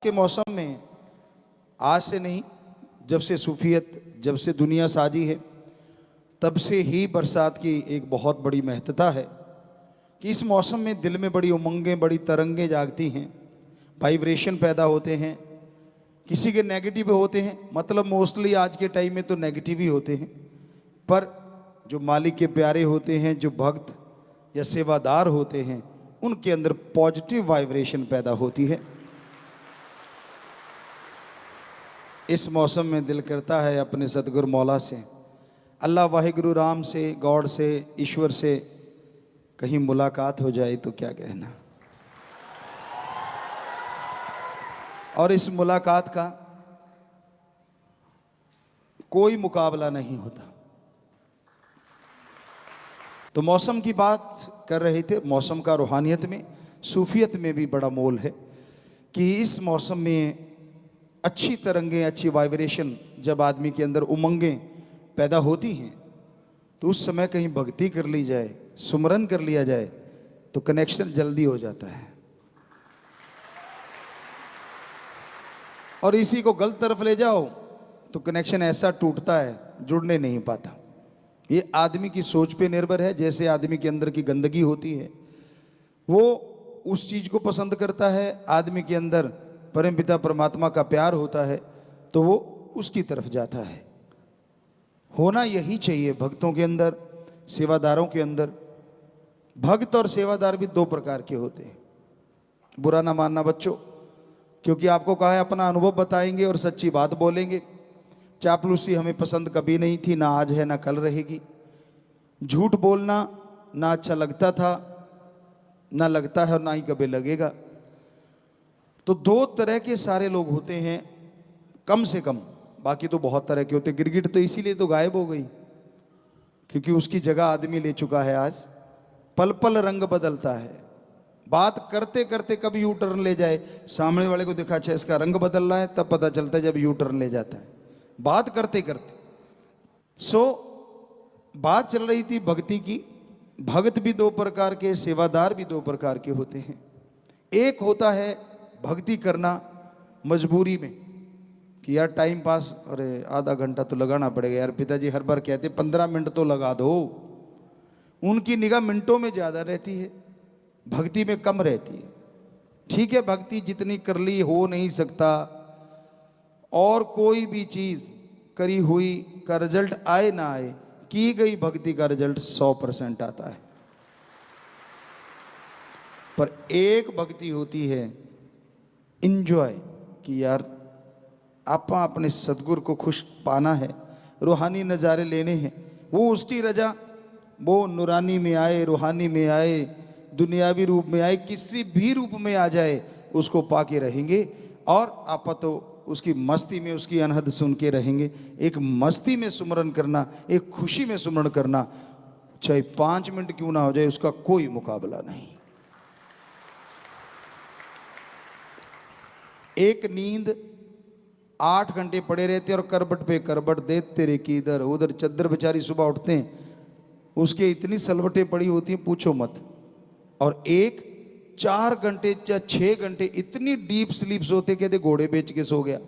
के मौसम में आज से नहीं, जब से सूफियत, जब से दुनिया साजी है, तब से ही बरसात की एक बहुत बड़ी महत्ता है कि इस मौसम में दिल में बड़ी उमंगें, बड़ी तरंगें जागती हैं, वाइब्रेशन पैदा होते हैं। किसी के नेगेटिव होते हैं, मतलब मोस्टली आज के टाइम में तो नेगेटिव ही होते हैं, पर जो मालिक के प्यारे होते हैं, जो भक्त या सेवादार होते हैं, उनके अंदर पॉजिटिव वाइब्रेशन पैदा होती है। इस मौसम में दिल करता है अपने सतगुरु मौला से, अल्लाह वाहिगुरु राम से, गॉड से, ईश्वर से कहीं मुलाकात हो जाए तो क्या कहना। और इस मुलाकात का कोई मुकाबला नहीं होता। तो मौसम की बात कर रहे थे, मौसम का रूहानियत में, सूफियत में भी बड़ा मोल है कि इस मौसम में अच्छी तरंगें, अच्छी वाइब्रेशन, जब आदमी के अंदर उमंगें पैदा होती हैं तो उस समय कहीं भक्ति कर ली जाए, सुमरन कर लिया जाए तो कनेक्शन जल्दी हो जाता है। और इसी को गलत तरफ ले जाओ तो कनेक्शन ऐसा टूटता है, जुड़ने नहीं पाता। ये आदमी की सोच पे निर्भर है। जैसे आदमी के अंदर की गंदगी होती है, वो उस चीज को पसंद करता है। आदमी के अंदर परमपिता परमात्मा का प्यार होता है तो वो उसकी तरफ जाता है। होना यही चाहिए भक्तों के अंदर, सेवादारों के अंदर। भक्त और सेवादार भी दो प्रकार के होते हैं। बुरा ना मानना बच्चों, क्योंकि आपको कहा है अपना अनुभव बताएंगे और सच्ची बात बोलेंगे। चापलूसी हमें पसंद कभी नहीं थी, ना आज है ना कल रहेगी। झूठ बोलना ना अच्छा लगता था, ना लगता है और ना ही कभी लगेगा। तो दो तरह के सारे लोग होते हैं कम से कम, बाकी तो बहुत तरह के होते। गिरगिट तो इसीलिए तो गायब हो गई क्योंकि उसकी जगह आदमी ले चुका है। आज पल पल रंग बदलता है। बात करते करते कभी यू टर्न ले जाए, सामने वाले को देखा अच्छा इसका रंग बदल रहा है, तब पता चलता है जब यू टर्न ले जाता है, बात करते करते। बात चल रही थी भक्ति की। भक्त भी दो प्रकार के, सेवादार भी दो प्रकार के होते हैं। एक होता है भक्ति करना मजबूरी में कि यार टाइम पास, अरे आधा घंटा तो लगाना पड़ेगा यार, पिताजी हर बार कहते 15 मिनट तो लगा दो। उनकी निगाह मिनटों में ज़्यादा रहती है, भक्ति में कम रहती है। ठीक है, भक्ति जितनी कर ली हो नहीं सकता, और कोई भी चीज़ करी हुई का रिजल्ट आए ना आए, की गई भक्ति का रिजल्ट 100% आता है। पर एक भक्ति होती है इंजॉय, कि यार आपा अपने सदगुरु को खुश पाना है, रूहानी नज़ारे लेने हैं। वो उसकी रजा, वो नूरानी में आए, रूहानी में आए, दुनियावी रूप में आए, किसी भी रूप में आ जाए, उसको पाके रहेंगे। और आपा तो उसकी मस्ती में, उसकी अनहद सुन के रहेंगे। एक मस्ती में सुमरन करना, एक खुशी में सुमरन करना, चाहे 5 मिनट क्यों ना हो जाए, उसका कोई मुकाबला नहीं। एक नींद 8 घंटे पड़े रहते और करबट पे करबट देते रे कि इधर उधर, चद्दर बेचारी सुबह उठते हैं उसके इतनी सलवटें पड़ी होती हैं पूछो मत। और एक 4 घंटे या 6 घंटे इतनी डीप स्लीप सोते, कहते घोड़े बेच के सो गया।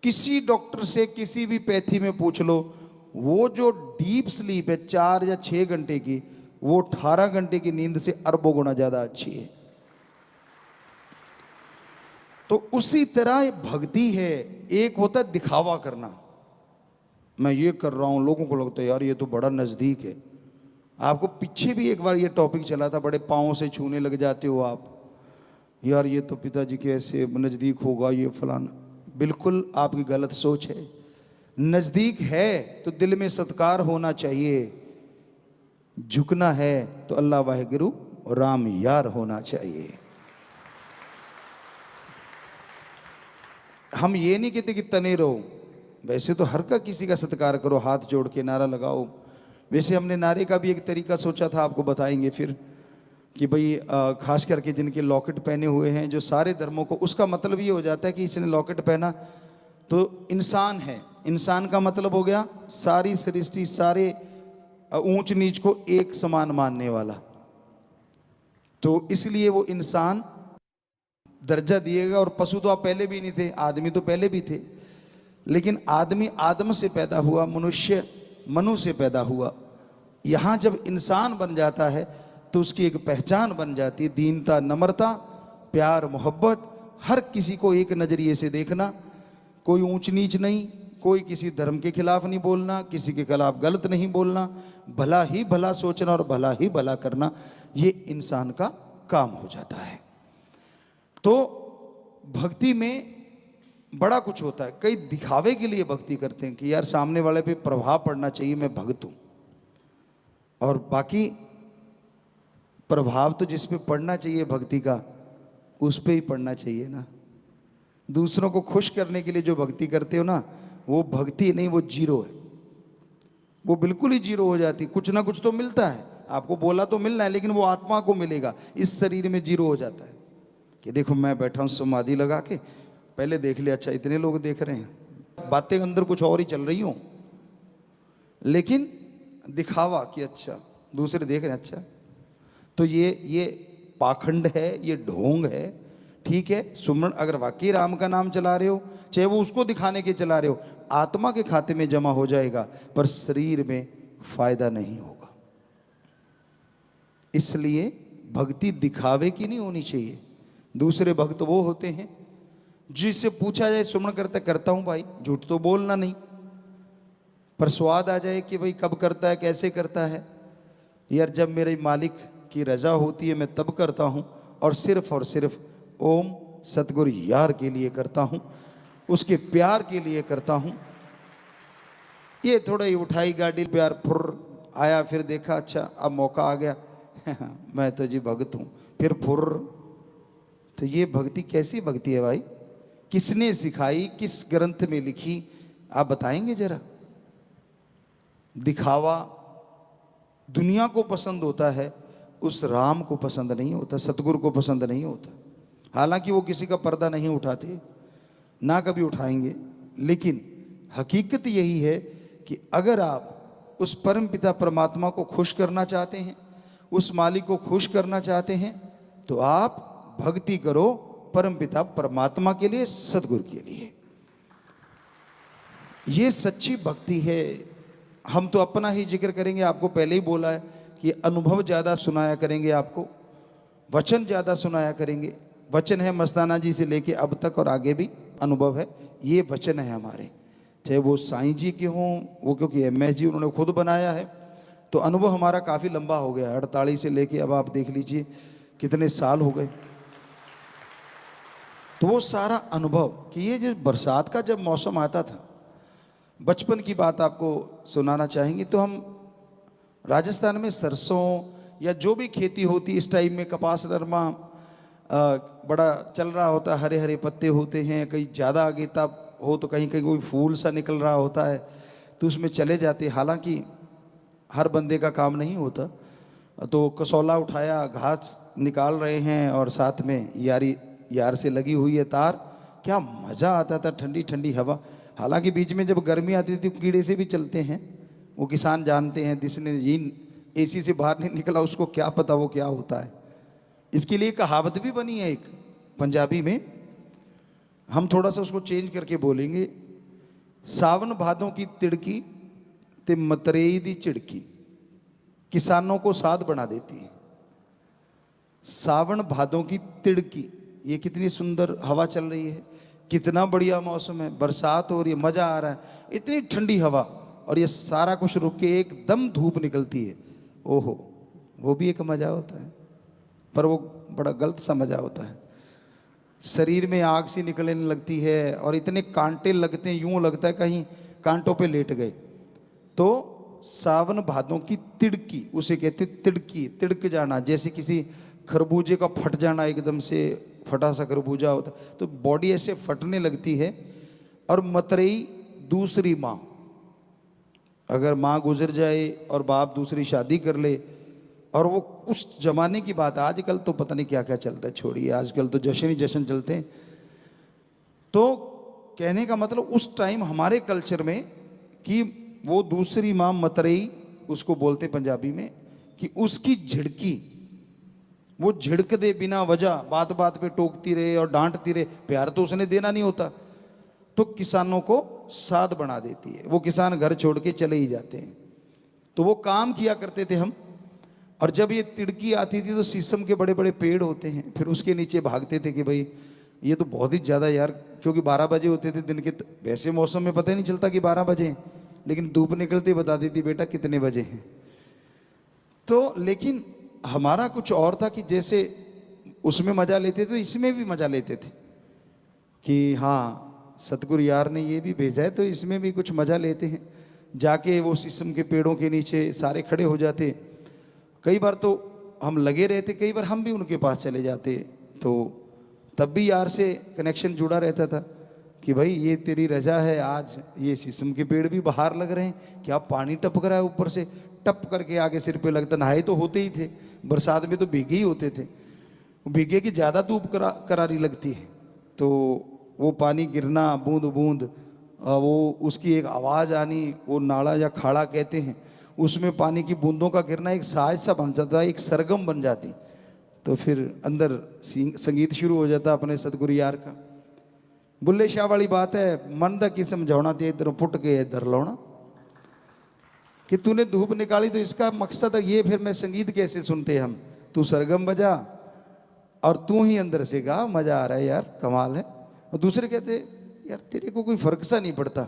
किसी डॉक्टर से, किसी भी पैथी में पूछ लो, वो जो डीप स्लीप है 4 या 6 घंटे की, वो 18 घंटे की नींद से अरबों गुना ज्यादा अच्छी है। तो उसी तरह भक्ति है। एक होता है दिखावा करना, मैं ये कर रहा हूं, लोगों को लगता है यार ये तो बड़ा नजदीक है। आपको पीछे भी एक बार ये टॉपिक चला था, बड़े पाँव से छूने लग जाते हो आप, यार ये तो पिताजी के ऐसे नज़दीक होगा, ये फलाना। बिल्कुल आपकी गलत सोच है। नज़दीक है तो दिल में सत्कार होना चाहिए, झुकना है तो अल्लाह वाहिगुरु राम यार होना चाहिए। हम ये नहीं कहते कि तने रहो, वैसे तो हर का किसी का सत्कार करो, हाथ जोड़ के नारा लगाओ। वैसे हमने नारे का भी एक तरीका सोचा था, आपको बताएंगे फिर, कि भाई खास करके जिनके लॉकेट पहने हुए हैं, जो सारे धर्मों को, उसका मतलब ये हो जाता है कि इसने लॉकेट पहना तो इंसान है। इंसान का मतलब हो गया सारी सृष्टि, सारे ऊंच नीच को एक समान मानने वाला। तो इसलिए वो इंसान दर्जा दिएगा। और पशु तो आप पहले भी नहीं थे, आदमी तो पहले भी थे, लेकिन आदमी आदम से पैदा हुआ, मनुष्य मनु से पैदा हुआ। यहाँ जब इंसान बन जाता है तो उसकी एक पहचान बन जाती है, दीनता, नम्रता, प्यार, मोहब्बत, हर किसी को एक नज़रिए से देखना, कोई ऊंच नीच नहीं, कोई किसी धर्म के खिलाफ नहीं बोलना, किसी के खिलाफ गलत नहीं बोलना, भला ही भला सोचना और भला ही भला करना, ये इंसान का काम हो जाता है। तो भक्ति में बड़ा कुछ होता है। कई दिखावे के लिए भक्ति करते हैं कि यार सामने वाले पे प्रभाव पड़ना चाहिए, मैं भक्त हूं, और बाकी प्रभाव तो जिस पे पड़ना चाहिए भक्ति का, उस पे ही पड़ना चाहिए ना। दूसरों को खुश करने के लिए जो भक्ति करते हो ना, वो भक्ति नहीं, वो जीरो है, वो बिल्कुल ही जीरो हो जाती। कुछ ना कुछ तो मिलता है, आपको बोला तो मिलना है, लेकिन वो आत्मा को मिलेगा, इस शरीर में जीरो हो जाता है। कि देखो मैं बैठा हूं समाधि लगा के, पहले देख लिया, अच्छा इतने लोग देख रहे हैं, बातें अंदर कुछ और ही चल रही हो, लेकिन दिखावा कि अच्छा दूसरे देख रहे हैं, अच्छा। तो ये पाखंड है, ये ढोंग है। ठीक है, सुमरण अगर वाकई राम का नाम चला रहे हो, चाहे वो उसको दिखाने के चला रहे हो, आत्मा के खाते में जमा हो जाएगा, पर शरीर में फायदा नहीं होगा। इसलिए भक्ति दिखावे की नहीं होनी चाहिए। दूसरे भक्त वो होते हैं जिससे पूछा जाए सुमरण करता हूं भाई, झूठ तो बोलना नहीं, पर स्वाद आ जाए कि भाई कब करता है, कैसे करता है। यार जब मेरे मालिक की रजा होती है मैं तब करता हूं, और सिर्फ ओम सतगुरु यार के लिए करता हूं, उसके प्यार के लिए करता हूं। ये थोड़ा ही उठाई गाड़ी, प्यार फुर आया, फिर देखा अच्छा अब मौका आ गया मैं तो जी भक्त हूं, फिर फुर। तो ये भक्ति कैसी भक्ति है भाई? किसने सिखाई, किस ग्रंथ में लिखी, आप बताएंगे जरा? दिखावा दुनिया को पसंद होता है, उस राम को पसंद नहीं होता, सतगुरु को पसंद नहीं होता। हालांकि वो किसी का पर्दा नहीं उठाते, ना कभी उठाएंगे, लेकिन हकीकत यही है कि अगर आप उस परम पिता परमात्मा को खुश करना चाहते हैं, उस मालिक को खुश करना चाहते हैं, तो आप भक्ति करो परम पिता परमात्मा के लिए, सतगुरु के लिए। ये सच्ची भक्ति है। हम तो अपना ही जिक्र करेंगे, आपको पहले ही बोला है कि अनुभव ज़्यादा सुनाया करेंगे, आपको वचन ज़्यादा सुनाया करेंगे। वचन है मस्ताना जी से लेके अब तक और आगे भी अनुभव है, ये वचन है हमारे, चाहे वो साईं जी के हों, वो क्योंकि MS जी उन्होंने खुद बनाया है, तो अनुभव हमारा काफ़ी लंबा हो गया, 48 से लेके अब आप देख लीजिए कितने साल हो गए। तो वो सारा अनुभव कि ये जो बरसात का जब मौसम आता था, बचपन की बात आपको सुनाना चाहेंगे। तो हम राजस्थान में सरसों या जो भी खेती होती इस टाइम में, कपास नरमा बड़ा चल रहा होता है, हरे हरे पत्ते होते हैं, कहीं ज़्यादा आगे तब हो तो कहीं कहीं कोई फूल सा निकल रहा होता है, तो उसमें चले जाते। हालांकि हर बंदे का काम नहीं होता, तो कसौला उठाया, घास निकाल रहे हैं और साथ में यार से लगी हुई है तार। क्या मज़ा आता था, ठंडी ठंडी हवा। हालांकि बीच में जब गर्मी आती थी कीड़े से भी चलते हैं, वो किसान जानते हैं, जिसने AC से बाहर नहीं निकला उसको क्या पता वो क्या होता है। इसके लिए कहावत भी बनी है एक पंजाबी में, हम थोड़ा सा उसको चेंज करके बोलेंगे। सावन भादों की तिड़की ते मतरेई दी चिड़की किसानों को साध बना देती है। सावन भादों की तिड़की, ये कितनी सुंदर हवा चल रही है, कितना बढ़िया मौसम है, बरसात हो रही है, मज़ा आ रहा है, इतनी ठंडी हवा, और ये सारा कुछ रुक के एकदम धूप निकलती है। ओहो, वो भी एक मज़ा होता है, पर वो बड़ा गलत सा मज़ा होता है। शरीर में आग सी निकलने लगती है और इतने कांटे लगते हैं, यूं लगता है कहीं कांटों पे लेट गए। तो सावन भादों की तिड़की, उसे कहते तिड़की, तिड़क जाना, जैसे किसी खरबूजे का फट जाना, एकदम से फटा सा खरबूजा होता तो बॉडी ऐसे फटने लगती है। और मतरेई दूसरी माँ, अगर माँ गुजर जाए और बाप दूसरी शादी कर ले, और वो उस जमाने की बात, आजकल तो पता नहीं क्या क्या चलता है, छोड़िए, आजकल तो जश्न ही जश्न चलते हैं। तो कहने का मतलब उस टाइम हमारे कल्चर में कि वो दूसरी माँ मतरेई उसको बोलते पंजाबी में, कि उसकी झिड़की वो झिड़क दे बिना वजह, बात बात पे टोकती रहे और डांटती रहे, प्यार तो उसने देना नहीं होता, तो किसानों को साध बना देती है। वो किसान घर छोड़ के चले ही जाते हैं। तो वो काम किया करते थे हम, और जब ये तिड़की आती थी तो शीशम के बड़े बड़े पेड़ होते हैं, फिर उसके नीचे भागते थे कि भाई ये तो बहुत ही ज़्यादा यार, क्योंकि 12 बजे होते थे दिन के, वैसे मौसम में पता ही नहीं चलता कि 12 बजे हैं, लेकिन धूप निकलती बता देती बेटा कितने बजे हैं। तो लेकिन हमारा कुछ और था कि जैसे उसमें मज़ा लेते थे तो इसमें भी मज़ा लेते थे कि हाँ सतगुरु यार ने ये भी भेजा है तो इसमें भी कुछ मज़ा लेते हैं। जाके वो शीशम के पेड़ों के नीचे सारे खड़े हो जाते। कई बार तो हम लगे रहते, कई बार हम भी उनके पास चले जाते, तो तब भी यार से कनेक्शन जुड़ा रहता था कि भाई ये तेरी रजा है, आज ये शीशम के पेड़ भी बाहर लग रहे हैं, क्या पानी टपक रहा है ऊपर से, टप करके आगे सिर पे लगता। नहाए तो होते ही थे, बरसात में तो भीगे ही होते थे, भीगे की ज़्यादा धूप करारी लगती है, तो वो पानी गिरना बूंद बूंद, वो उसकी एक आवाज़ आनी, वो नाला या खाड़ा कहते हैं, उसमें पानी की बूंदों का गिरना एक साज सा बन जाता, एक सरगम बन जाती। तो फिर अंदर संगीत शुरू हो जाता अपने सतगुरु यार का। बुल्ले शाह वाली बात है, मन दा की समझाना ते इधर फुट के इधर लाना, कि तूने धूप निकाली तो इसका मकसद है ये, फिर मैं संगीत कैसे सुनते हम, तू सरगम बजा और तू ही अंदर से गा, मजा आ रहा है यार, कमाल है। और दूसरे कहते यार तेरे को कोई फर्क सा नहीं पड़ता।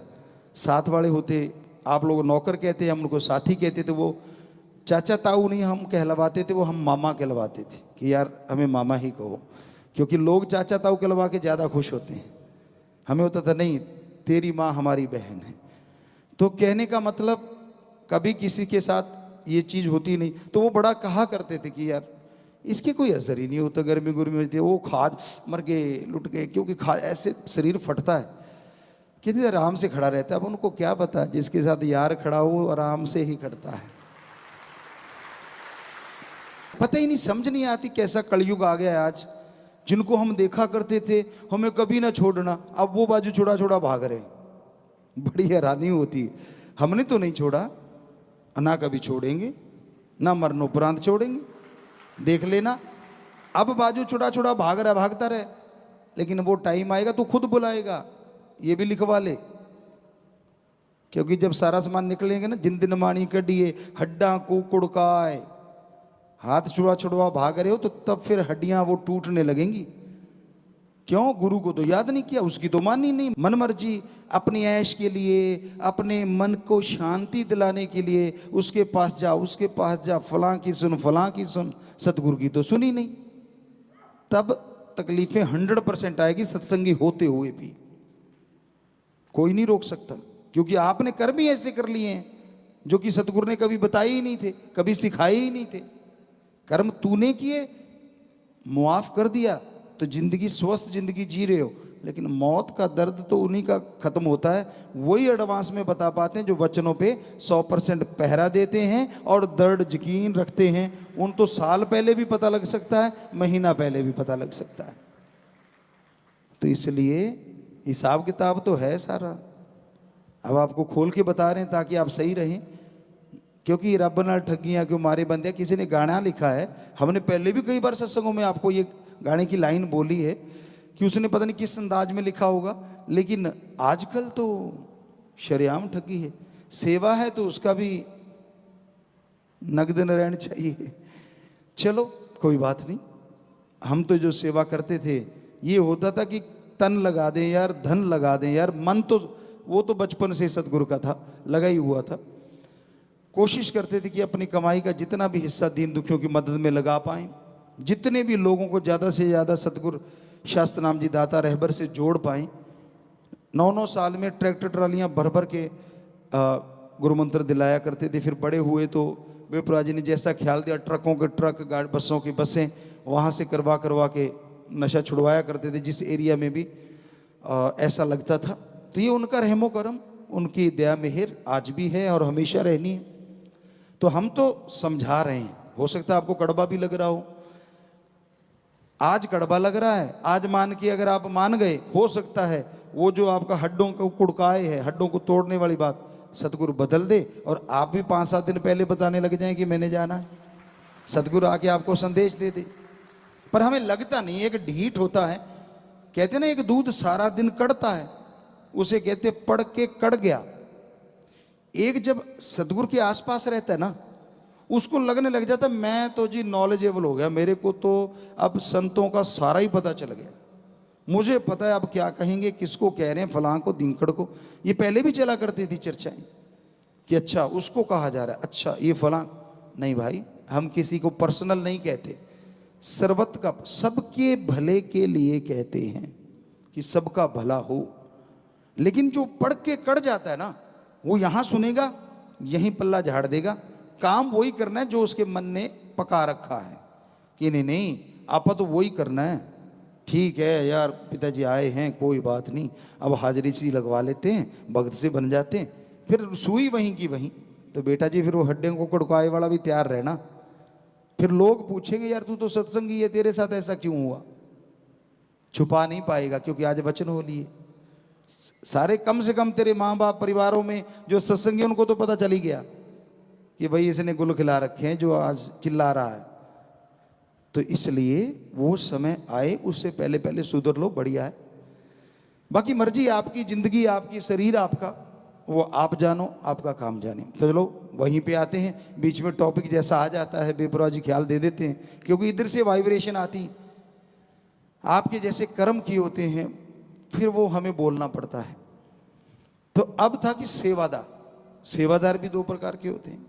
साथ वाले होते, आप लोग नौकर कहते, हम उनको साथी कहते थे, वो चाचा ताऊ नहीं हम कहलवाते थे, वो हम मामा कहलवाते थे कि यार हमें मामा ही कहो, क्योंकि लोग चाचा ताऊ कहलवा के ज़्यादा खुश होते हैं। हमें होता था नहीं तेरी माँ हमारी बहन है। तो कहने का मतलब कभी किसी के साथ ये चीज़ होती नहीं, तो वो बड़ा कहा करते थे कि यार इसके कोई असर ही नहीं होता, गर्मी गुर्मी होती है, वो खाज मर गए लुट गए, क्योंकि खाज ऐसे शरीर फटता है, कितने आराम से खड़ा रहता है। अब उनको क्या पता, जिसके साथ यार खड़ा हो आराम से ही खड़ता है। पता ही नहीं, समझ नहीं आती कैसा कलयुग आ गया है आज। जिनको हम देखा करते थे हमें कभी ना छोड़ना, अब वो बाजू छोड़ा छोड़ा भाग रहे, बड़ी हैरानी होती। हमने तो नहीं छोड़ा, ना कभी छोड़ेंगे, ना मरणोपरांत छोड़ेंगे, देख लेना। अब बाजू छोड़ा छोड़ा भाग रहा, भागता रहे, लेकिन वो टाइम आएगा तो खुद बुलाएगा, ये भी लिखवा ले। क्योंकि जब सारा सामान निकलेंगे ना, जिन दिन मानी कडिए हड्डा को कुड़काए, हाथ छुड़ा छुड़वा भाग रहे हो तो तब फिर हड्डियां वो टूटने लगेंगी। क्यों? गुरु को तो याद नहीं किया, उसकी तो मानी नहीं। मन मर्जी अपनी ऐश के लिए, अपने मन को शांति दिलाने के लिए उसके पास जा, उसके पास जा, फलां की सुन, फलां की सुन, सतगुरु की तो सुनी नहीं। तब तकलीफें 100% आएगी सत्संगी होते हुए भी, कोई नहीं रोक सकता, क्योंकि आपने कर्म ही ऐसे कर लिए हैं जो कि सतगुरु ने कभी बताए ही नहीं थे, कभी सिखाए ही नहीं थे। कर्म तूने किए, मुआफ कर दिया, तो जिंदगी स्वस्थ जिंदगी जी रहे हो। लेकिन मौत का दर्द तो उन्हीं का खत्म होता है, वही एडवांस में बता पाते हैं जो वचनों पे 100% पहरा देते हैं और दर्द यकीन रखते हैं। उन तो साल पहले भी पता लग सकता है, महीना पहले भी पता लग सकता है। तो इसलिए हिसाब किताब तो है सारा, अब आपको खोल के बता रहे हैं ताकि आप सही रहें। क्योंकि रब नाल ठगियां क्यों मारे बंदे, किसी ने गाना लिखा है, हमने पहले भी कई बार सत्संगों में आपको ये गाने की लाइन बोली है कि उसने पता नहीं किस अंदाज में लिखा होगा, लेकिन आजकल तो शरेआम ठगी है। सेवा है तो उसका भी नगद नारायण चाहिए। चलो कोई बात नहीं, हम तो जो सेवा करते थे ये होता था कि तन लगा दें यार, धन लगा दें यार, मन तो वो तो बचपन से सतगुरु का था, लगा ही हुआ था। कोशिश करते थे कि अपनी कमाई का जितना भी हिस्सा दीन दुखियों की मदद में लगा पाएं, जितने भी लोगों को ज़्यादा से ज़्यादा सतगुरु शास्त्र नाम जी दाता रहबर से जोड़ पाएं। 9-9 साल में ट्रैक्टर ट्रालियाँ भर भर के गुरु मंत्र दिलाया करते थे। फिर बड़े हुए तो बेपुरा जी ने जैसा ख्याल दिया, ट्रकों के ट्रक, बसों की बसें वहाँ से करवा करवा के नशा छुड़वाया करते थे, जिस एरिया में भी ऐसा लगता था। तो ये उनका रहमो करम, उनकी दया मेहर आज भी है और हमेशा रहनी है। तो हम तो समझा रहे हैं, हो सकता है आपको कड़वा भी लग रहा हो, आज कड़वा लग रहा है, आज मान के अगर आप मान गए, हो सकता है वो जो आपका हड्डों को कुड़काए है, हड्डों को तोड़ने वाली बात सतगुरु बदल दे और आप भी 5-7 दिन पहले बताने लग जाएं कि मैंने जाना है। सतगुरु आके आपको संदेश दे दे पर हमें लगता नहीं, एक ढीठ होता है। कहते ना एक दूध सारा दिन कड़ता है, उसे कहते पड़ के कड़ गया। एक जब सदगुरु के आसपास रहता है ना, उसको लगने लग जाता मैं तो जी नॉलेजेबल हो गया, मेरे को तो अब संतों का सारा ही पता चल गया, मुझे पता है अब क्या कहेंगे, किसको कह रहे हैं, फलां को दिंकड़ को। ये पहले भी चला करती थी चर्चाएं कि अच्छा उसको कहा जा रहा है, अच्छा ये फलां। नहीं भाई, हम किसी को पर्सनल नहीं कहते, सर्वत का सबके भले के लिए कहते हैं कि सबका भला हो। लेकिन जो पढ़ के कड़ जाता है ना, वो यहां सुनेगा, यहीं पल्ला झाड़ देगा, काम वही करना है जो उसके मन ने पका रखा है कि नहीं नहीं आपा तो वही करना है, ठीक है यार पिताजी आए हैं कोई बात नहीं, अब हाजिरी सी लगवा लेते हैं, भक्त से बन जाते हैं, फिर सुई वहीं की वहीं। तो बेटा जी फिर वो हड्डियों को कड़काए वाला भी तैयार रहना, फिर लोग पूछेंगे यार तू तो सत्संगी है, तेरे साथ ऐसा क्यों हुआ। छुपा नहीं पाएगा क्योंकि आज वचन हो लिए सारे, कम से कम तेरे माँ बाप परिवारों में जो सत्संगी उनको तो पता चल ही गया कि भाई इसने गुल खिला रखे हैं जो आज चिल्ला रहा है। तो इसलिए वो समय आए उससे पहले पहले सुधर लो, बढ़िया है। बाकी मर्जी आपकी, जिंदगी आपकी, शरीर आपका, वो आप जानो, आपका काम जाने। तो चलो वहीं पे आते हैं, बीच में टॉपिक जैसा आ जाता है बेपरवाह जी ख्याल दे देते हैं, क्योंकि इधर से वाइब्रेशन आती, आपके जैसे कर्म किए होते हैं फिर वो हमें बोलना पड़ता है। तो अब था कि सेवादार, सेवादार भी दो प्रकार के होते हैं।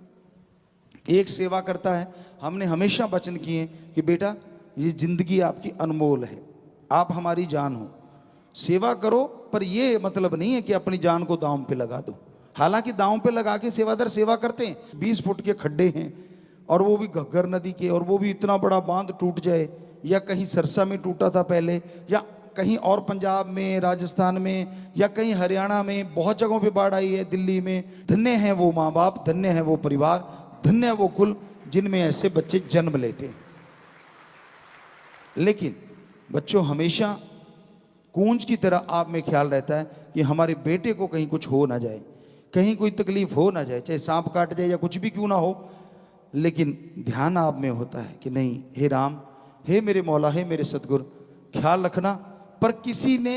एक सेवा करता है, हमने हमेशा वचन किए कि बेटा ये जिंदगी आपकी अनमोल है, आप हमारी जान हो, सेवा करो, पर ये मतलब नहीं है कि अपनी जान को दांव पे लगा दो। हालांकि दांव पे लगा के सेवादार सेवा करते हैं, 20 फुट के खड्डे हैं और वो भी घग्गर नदी के, और वो भी इतना बड़ा बांध टूट जाए, या कहीं सरसा में टूटा था पहले, या कहीं और पंजाब में, राजस्थान में, या कहीं हरियाणा में, बहुत जगहों पे बाढ़ आई है, दिल्ली में। धन्य हैं वो माँ बाप, धन्य है वो परिवार, धन्य है वो कुल जिनमें ऐसे बच्चे जन्म लेते हैं। लेकिन बच्चों हमेशा कूंज की तरह आप में ख्याल रहता है कि हमारे बेटे को कहीं कुछ हो ना जाए, कहीं कोई तकलीफ हो ना जाए, चाहे सांप काट जाए या कुछ भी क्यों ना हो। लेकिन ध्यान आप में होता है कि नहीं, हे राम, हे मेरे मौला, हे मेरे सतगुरु, ख्याल रखना। पर किसी ने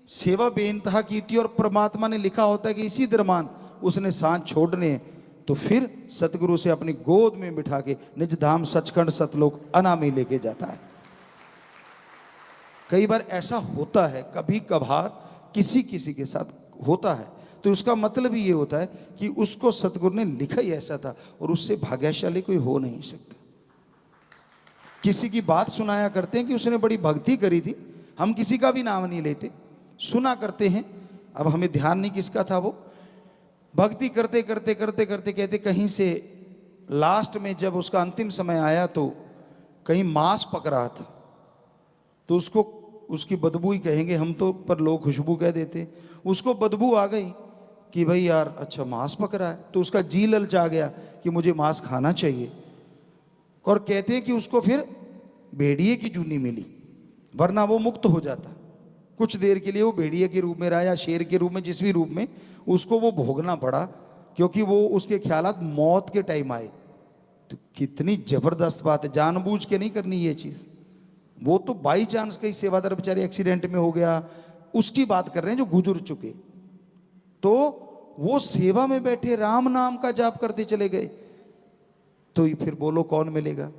सेवा बेइंतहा की थी और परमात्मा ने लिखा होता है कि इसी दरम्यान उसने सांस छोड़ने, तो फिर सतगुरु से अपनी गोद में बिठा के निज धाम सचखंड सतलोक अनामी लेके जाता है। कई बार ऐसा होता है, कभी कभार किसी किसी के साथ होता है, तो उसका मतलब ही ये होता है कि उसको सतगुरु ने लिखा ही ऐसा था और उससे भाग्यशाली कोई हो नहीं सकता। किसी की बात सुनाया करते हैं कि उसने बड़ी भक्ति करी थी, हम किसी का भी नाम नहीं लेते, सुना करते हैं, अब हमें ध्यान नहीं किसका था वो। भक्ति करते करते करते करते कहते कहीं से लास्ट में जब उसका अंतिम समय आया तो कहीं मांस पक रहा था, तो उसको उसकी बदबू ही कहेंगे हम तो, पर लोग खुशबू कह देते। उसको बदबू आ गई कि भाई यार अच्छा मांस पक रहा है, तो उसका जी ललचा गया कि मुझे मांस खाना चाहिए। और कहते हैं कि उसको फिर भेड़िए की जूनी मिली, वरना वो मुक्त हो जाता। कुछ देर के लिए वो भेड़िए के रूप में रहा या शेर के रूप में, जिस भी रूप में, उसको वो भोगना पड़ा, क्योंकि वो उसके ख्यालात मौत के टाइम आए। तो कितनी जबरदस्त बात है, जानबूझ के नहीं करनी ये चीज। वो तो बाई चांस कहीं सेवादार बेचारे एक्सीडेंट में हो गया, उसकी बात कर रहे हैं जो गुजर चुके। तो वो सेवा में बैठे राम नाम का जाप करते चले गए, तो फिर बोलो कौन मिलेगा।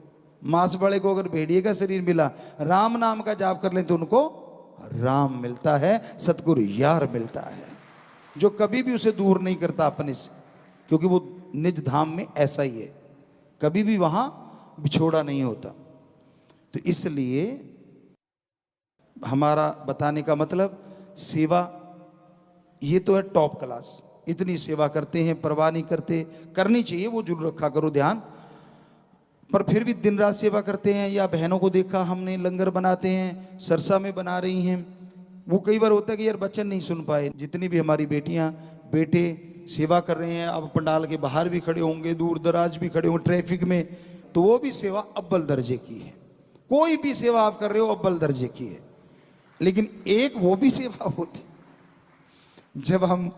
मांस बड़े को अगर भेड़िए का शरीर मिला, राम नाम का जाप कर लें तो उनको राम मिलता है, सतगुरु यार मिलता है, जो कभी भी उसे दूर नहीं करता अपने से, क्योंकि वो निज धाम में ऐसा ही है, कभी भी वहां बिछोड़ा नहीं होता। तो इसलिए हमारा बताने का मतलब, सेवा ये तो है टॉप क्लास, इतनी सेवा करते हैं, परवाह नहीं करते, करनी चाहिए, वो जरूर रखा करो ध्यान। पर फिर भी दिन रात सेवा करते हैं। या बहनों को देखा हमने लंगर बनाते हैं, सरसा में बना रही हैं, वो कई बार होता है कि यार बच्चन नहीं सुन पाए, जितनी भी हमारी बेटियां बेटे सेवा कर रहे हैं, अब पंडाल के बाहर भी खड़े होंगे, दूर दराज भी खड़े होंगे ट्रैफिक में, तो वो भी सेवा अव्वल दर्जे की है। कोई भी सेवा आप कर रहे हो अव्वल दर्जे की है। लेकिन एक वो भी सेवा होती, जब हम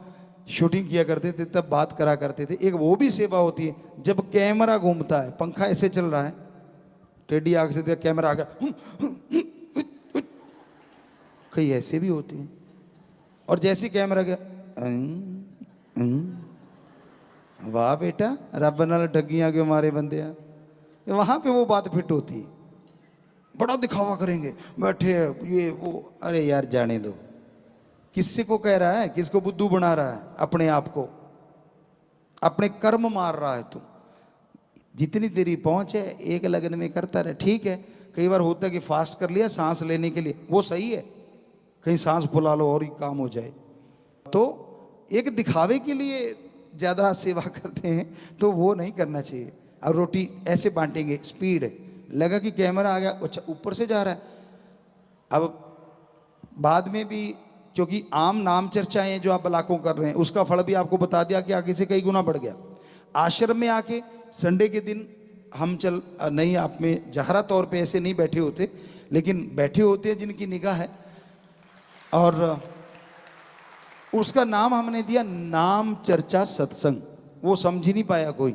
शूटिंग किया करते थे तब बात करा करते थे, एक वो भी सेवा होती है जब कैमरा घूमता है, पंखा ऐसे चल रहा है, टेढ़ी आंख से देखा कैमरा आ गया, कई ऐसे भी होते हैं। और जैसे कैमरा गया, वाह बेटा रब नाल ठगियां क्यों मारे बंदे, वहां पे वो बात फिट होती है। बड़ा दिखावा करेंगे, बैठे ये वो, अरे यार जाने दो। किससे को कह रहा है, किसको बुद्धू बना रहा है? अपने आप को, अपने कर्म मार रहा है तू। जितनी तेरी पहुंच है एक लगन में करता रहे, ठीक है। कई बार होता है कि फास्ट कर लिया सांस लेने के लिए, वो सही है, कहीं सांस फुला लो और ही काम हो जाए। तो एक दिखावे के लिए ज़्यादा सेवा करते हैं तो वो नहीं करना चाहिए। अब रोटी ऐसे बांटेंगे, स्पीड लगा कि कैमरा आ गया, अच्छा ऊपर से जा रहा है। अब बाद में भी, क्योंकि आम नाम चर्चाएं हैं जो आप लाखों कर रहे हैं, उसका फल भी आपको बता दिया कि आगे से कई गुना बढ़ गया। आश्रम में आके संडे के दिन हम चल नहीं, आप में जहरा तौर पे ऐसे नहीं बैठे होते, लेकिन बैठे होते हैं जिनकी निगाह है, और उसका नाम हमने दिया नाम चर्चा सत्संग। वो समझ ही नहीं पाया कोई,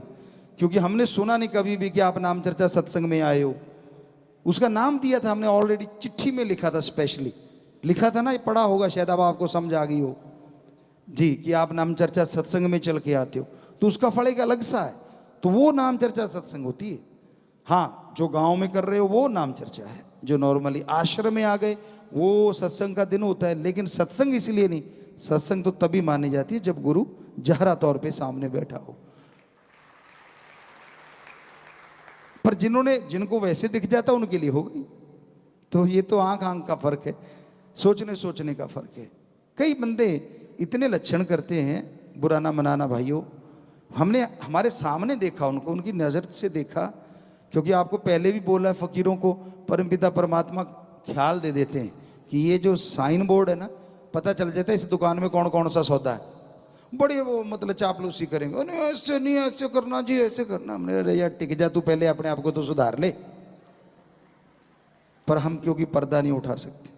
क्योंकि हमने सुना नहीं कभी भी कि आप नाम चर्चा सत्संग में आए हो। उसका नाम दिया था हमने, ऑलरेडी चिट्ठी में लिखा था, स्पेशली लिखा था ना, ये पढ़ा होगा शायद, अब आपको समझ आ गई हो जी कि आप नाम चर्चा सत्संग में चल के आते हो, तो उसका फल एक अलग सा है। तो वो नाम चर्चा सत्संग होती है। हाँ, जो गांव में कर रहे हो वो नाम चर्चा है, जो नॉर्मली आश्रम में आ गए वो सत्संग का दिन होता है। लेकिन सत्संग इसलिए नहीं, सत्संग तो तभी मानी जाती है जब गुरु जहरा तौर पे सामने बैठा हो। पर जिनको वैसे दिख जाता उनके लिए हो गई। तो ये तो आंख आंख का फर्क है, सोचने का फर्क है। कई बंदे इतने लक्षण करते हैं, बुरा ना मनाना भाइयों, हमने हमारे सामने देखा उनको, उनकी नज़र से देखा। क्योंकि आपको पहले भी बोला है, फकीरों को परमपिता परमात्मा ख्याल दे देते हैं कि ये जो साइन बोर्ड है ना, पता चल जाता है इस दुकान में कौन कौन सा सौदा है। बड़े वो मतलब चापलूसी करेंगे, नहीं ऐसे नहीं, ऐसे करना जी, ऐसे करना। हमने अरे यार टिक जा, तू पहले अपने आप को तो सुधार ले। पर हम क्योंकि पर्दा नहीं उठा सकते,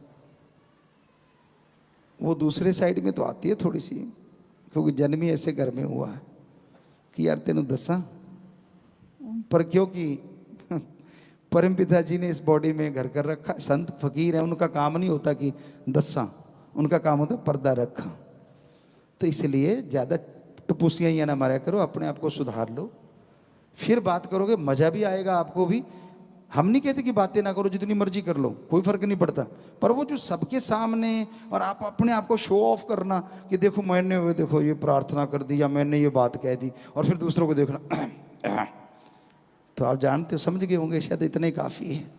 वो दूसरे साइड में तो आती है थोड़ी सी, क्योंकि जन्म ही ऐसे घर में हुआ है कि यार तेन दसा। पर क्योंकि परम पिता जी ने इस बॉडी में घर कर रखा, संत फकीर है, उनका काम नहीं होता कि दसा, उनका काम होता पर्दा रखा। तो इसलिए ज़्यादा टपूसियाँ ही ना मारा करो, अपने आप को सुधार लो, फिर बात करोगे मज़ा भी आएगा आपको भी। हम नहीं कहते कि बातें ना करो, जितनी मर्जी कर लो, कोई फर्क नहीं पड़ता। पर वो जो सबके सामने और आप अपने आप को शो ऑफ करना कि देखो मैंने वो देखो ये प्रार्थना कर दी या मैंने ये बात कह दी, और फिर दूसरों को देखना तो आप जानते हो, समझ गए होंगे शायद, इतना ही काफ़ी है।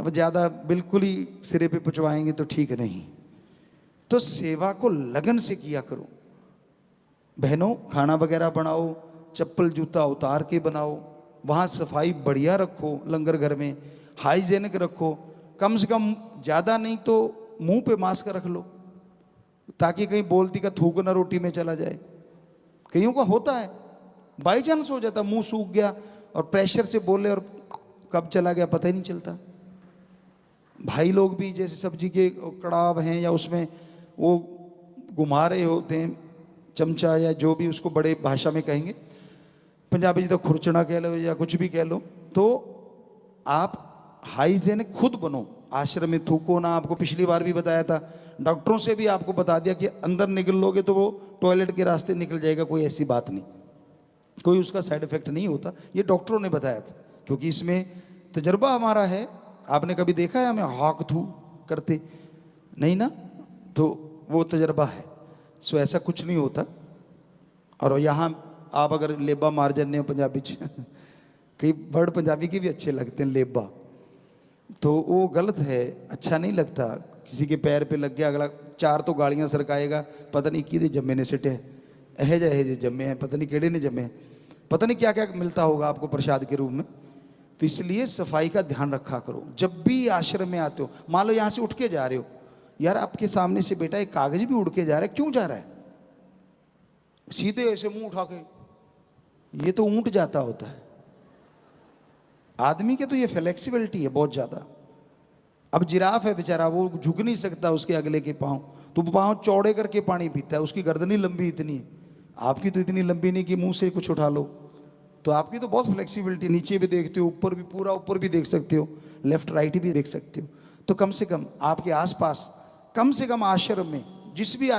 अब ज़्यादा बिल्कुल ही सिरे पे पुचवाएंगे तो ठीक नहीं। तो सेवा को लगन से किया करो बहनों। खाना वगैरह बनाओ, चप्पल जूता उतार के बनाओ, वहाँ सफाई बढ़िया रखो, लंगर घर में हाइजेनिक रखो, कम से कम ज़्यादा नहीं तो मुंह पे मास्क रख लो, ताकि कहीं बोलती का थूक ना रोटी में चला जाए। कईयों का होता है, बाई चांस हो जाता, मुंह सूख गया और प्रेशर से बोले और कब चला गया पता ही नहीं चलता। भाई लोग भी जैसे सब्जी के कड़ाव हैं या उसमें वो घुमा रहे होते हैं चमचा या जो भी उसको बड़े भाषा में कहेंगे, पंजाबी जी तो खुरचना कह लो या कुछ भी कह लो, तो आप हाइजेनिक खुद बनो। आश्रम में थूको ना, आपको पिछली बार भी बताया था, डॉक्टरों से भी आपको बता दिया कि अंदर निकल लोगे तो वो टॉयलेट के रास्ते निकल जाएगा, कोई ऐसी बात नहीं, कोई उसका साइड इफेक्ट नहीं होता। ये डॉक्टरों ने बताया था, क्योंकि इसमें तजर्बा हमारा है। आपने कभी देखा है हमें हाक थू करते? नहीं ना, तो वो तजर्बा है। सो ऐसा कुछ नहीं होता। और यहाँ आप अगर लेबा मार जाने हो पंजाबी कई वर्ड पंजाबी के भी अच्छे लगते हैं, लेबा, तो वो गलत है, अच्छा नहीं लगता। किसी के पैर पे लग गया, अगला चार तो गालियाँ सरकाएगा, पता नहीं किधे जम्मे ने सिटे, अहे जे जम्मे हैं, पता नहीं केड़े ने जम्मे हैं, पता नहीं क्या क्या मिलता होगा आपको प्रसाद के रूप में। तो इसलिए सफाई का ध्यान रखा करो। जब भी आश्रम में आते हो, मान लो यहाँ से उठ के जा रहे हो, यार आपके सामने से बेटा एक कागज भी उड़ के जा रहा है, क्यों जा रहा है? सीधे ऐसे मुंह उठा के, ये तो ऊंट जाता होता है। आदमी के तो ये फ्लेक्सिबिलिटी है बहुत ज़्यादा। अब जिराफ है बेचारा, वो झुक नहीं सकता उसके अगले के पाँव, तो पाँव चौड़े करके पानी पीता है, उसकी गर्दन ही लंबी इतनी है, आपकी तो इतनी लंबी नहीं कि मुंह से कुछ उठा लो। तो आपकी तो बहुत फ्लेक्सिबिलिटी, नीचे भी देखते हो, ऊपर भी, पूरा ऊपर भी देख सकते हो, लेफ्ट राइट भी देख सकते हो। तो कम से कम आपके आसपास, कम से कम आश्रम में जिस भी